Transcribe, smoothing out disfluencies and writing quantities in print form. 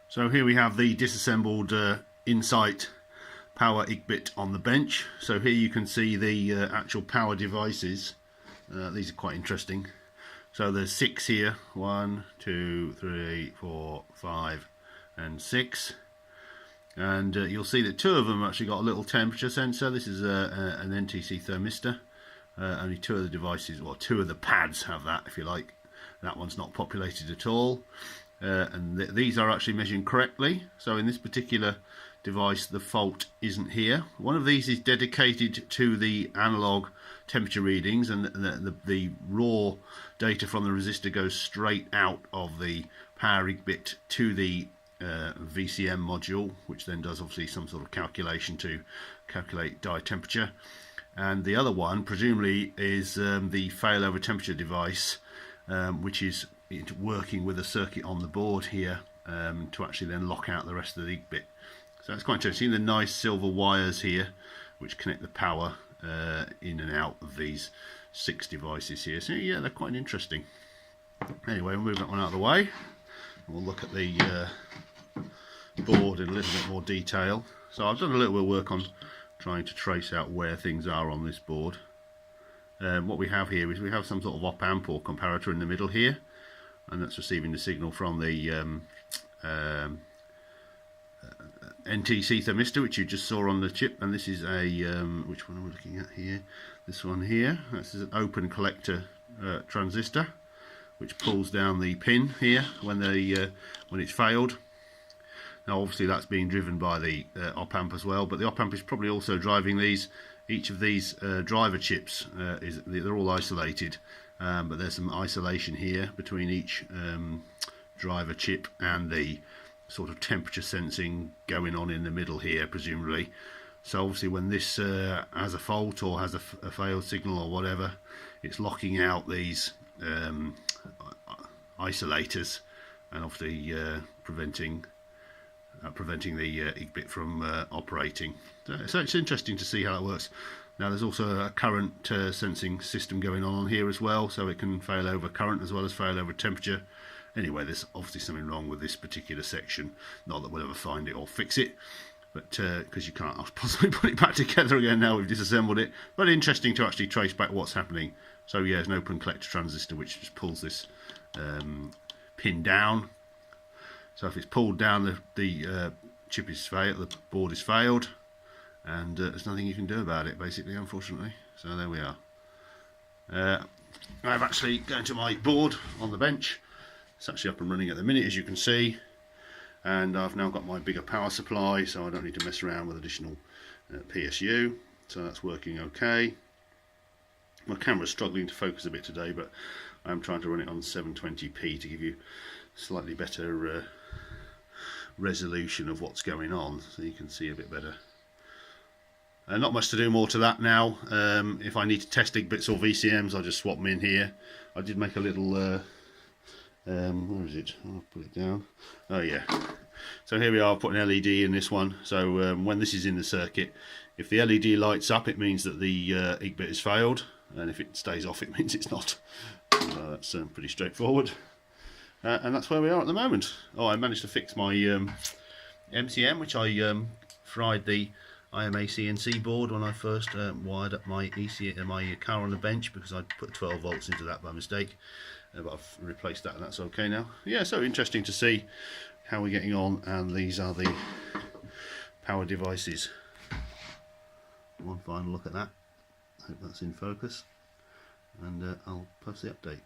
So here we have the disassembled Insight power IGBT on the bench. So here you can see the actual power devices. These are quite interesting. So there's 6 here, 1, 2, 3, 4, 5 and 6. And you'll see that 2 of them actually got a little temperature sensor. This is an NTC thermistor. Only 2 of the devices, well 2 of the pads have that, if you like. That one's not populated at all. And these are actually measuring correctly. So in this particular device the fault isn't here. One of these is dedicated to the analog temperature readings, and the raw data from the resistor goes straight out of the power IGBT to the VCM module, which then does obviously some sort of calculation to calculate die temperature. And the other one presumably is the failover temperature device, which is working with a circuit on the board here to actually then lock out the rest of the IGBT. So it's quite interesting. The nice silver wires here which connect the power in and out of these 6 devices here. So yeah, they're quite interesting. Anyway, we'll move that one out of the way. We'll look at the board in a little bit more detail. So I've done a little bit of work on trying to trace out where things are on this board. What we have here is we have some sort of op-amp or comparator in the middle here, and that's receiving the signal from the NTC thermistor, which you just saw on the chip. And this is a which one are we looking at here? This one here. This is an open collector transistor, which pulls down the pin here when it's failed. Now obviously that's being driven by the op-amp as well, but the op-amp is probably also driving these. Each of these driver chips they're all isolated, but there's some isolation here between each driver chip and the sort of temperature sensing going on in the middle here, presumably. So obviously when this has a fault or has a failed signal or whatever, it's locking out these isolators and obviously preventing the IGBT from operating. So it's interesting to see how that works. Now there's also a current sensing system going on here as well, so it can fail over current as well as fail over temperature. Anyway, there's obviously something wrong with this particular section. Not that we'll ever find it or fix it, but because you can't possibly put it back together again now we've disassembled it. But interesting to actually trace back what's happening. So yeah, there's an open collector transistor which just pulls this pin down. So if it's pulled down, the chip is failed, the board is failed, and there's nothing you can do about it, basically, unfortunately. So there we are. I've actually gone to my board on the bench. It's actually up and running at the minute, as you can see, and I've now got my bigger power supply, so I don't need to mess around with additional PSU. So that's working okay. My camera's struggling to focus a bit today, but I'm trying to run it on 720p to give you slightly better resolution of what's going on, so you can see a bit better. Not much to do more to that now. If I need to test IGBTs or VCMs, I'll just swap them in here. I did make a little where is it? I'll put it down. Oh yeah. So here we are, putting LED in this one. So when this is in the circuit, if the LED lights up, it means that the IGBT has failed, and if it stays off, it means it's not. So that's pretty straightforward. And that's where we are at the moment. Oh, I managed to fix my MCM, which I fried the IMA&c board when I first wired up my my car on the bench, because I put 12 volts into that by mistake. But I've replaced that and that's okay now. Yeah, so interesting to see how we're getting on, and these are the power devices. One final look at that. Hope that's in focus, and I'll post the update.